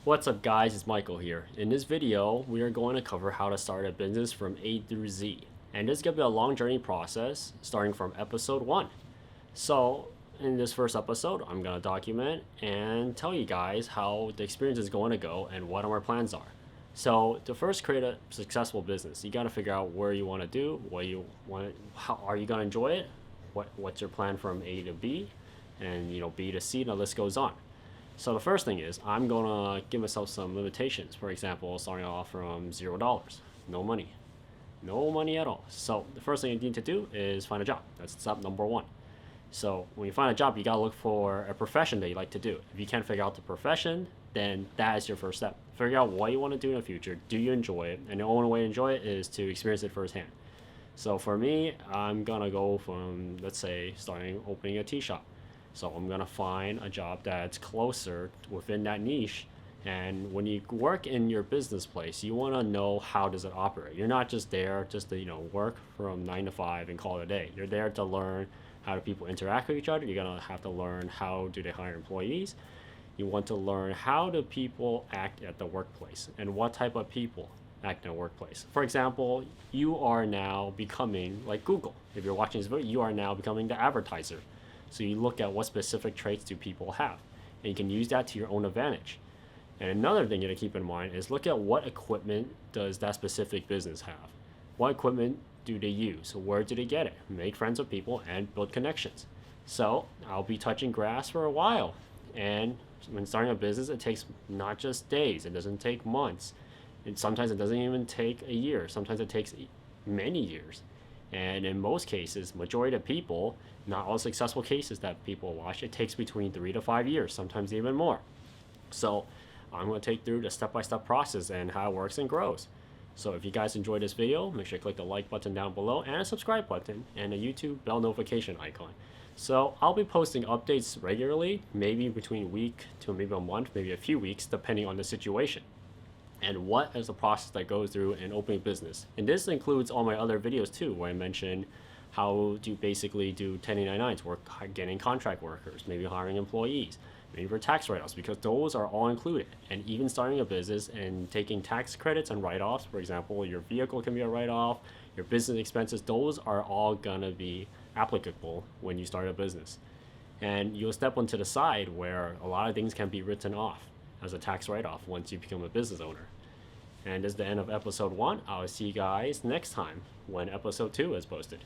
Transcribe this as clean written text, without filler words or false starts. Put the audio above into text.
What's up guys, it's Michael here. In this video, we are going to cover how to start a business from A through Z. And this is going to be a long journey process starting from episode 1. So in this first episode, I'm going to document and tell you guys how the experience is going to go and what our plans are. So to first create a successful business, you got to figure out where you want to do, what you want, how are you going to enjoy it, what's your plan from A to B, and B to C, and the list goes on. So the first thing is I'm gonna give myself some limitations. For example, starting off from $0, no money at all. So the first thing you need to do is find a job. That's step number 1. So when you find a job, you gotta look for a profession that you like to do. If you can't figure out the profession, then that is your first step. Figure out what you want to do in the future. Do you enjoy it? And the only way to enjoy it is to experience it firsthand. So for me, I'm gonna go from, let's say, opening a tea shop. So I'm gonna find a job that's closer within that niche. And when you work in your business place, you wanna know how does it operate. You're not just there just to work from 9 to 5 and call it a day. You're there to learn how do people interact with each other. You're gonna have to learn how do they hire employees. You want to learn how do people act at the workplace and what type of people act in a workplace. For example, you are now becoming like Google. If you're watching this video, you are now becoming the advertiser. So you look at what specific traits do people have, and you can use that to your own advantage. And another thing you gotta keep in mind is look at what equipment does that specific business have. What equipment do they use? Where do they get it? Make friends with people and build connections. So I'll be touching grass for a while. And when starting a business, it takes not just days, it doesn't take months. And sometimes it doesn't even take a year. Sometimes it takes many years. And in most cases, majority of people, not all successful cases that people watch, it takes between 3 to 5 years, sometimes even more. So I'm going to take through the step-by-step process and how it works and grows. So if you guys enjoyed this video, make sure to click the like button down below and a subscribe button and a YouTube bell notification icon. So I'll be posting updates regularly, maybe between a week to maybe a month, maybe a few weeks, depending on the situation. And what is the process that goes through in opening business. And this includes all my other videos too, where I mention how to basically do 1099s, work getting contract workers, maybe hiring employees, maybe for tax write-offs, because those are all included. And even starting a business and taking tax credits and write-offs, for example, your vehicle can be a write-off, your business expenses, those are all gonna be applicable when you start a business. And you'll step onto the side where a lot of things can be written off as a tax write-off once you become a business owner. And this is the end of episode 1. I'll see you guys next time when episode 2 is posted.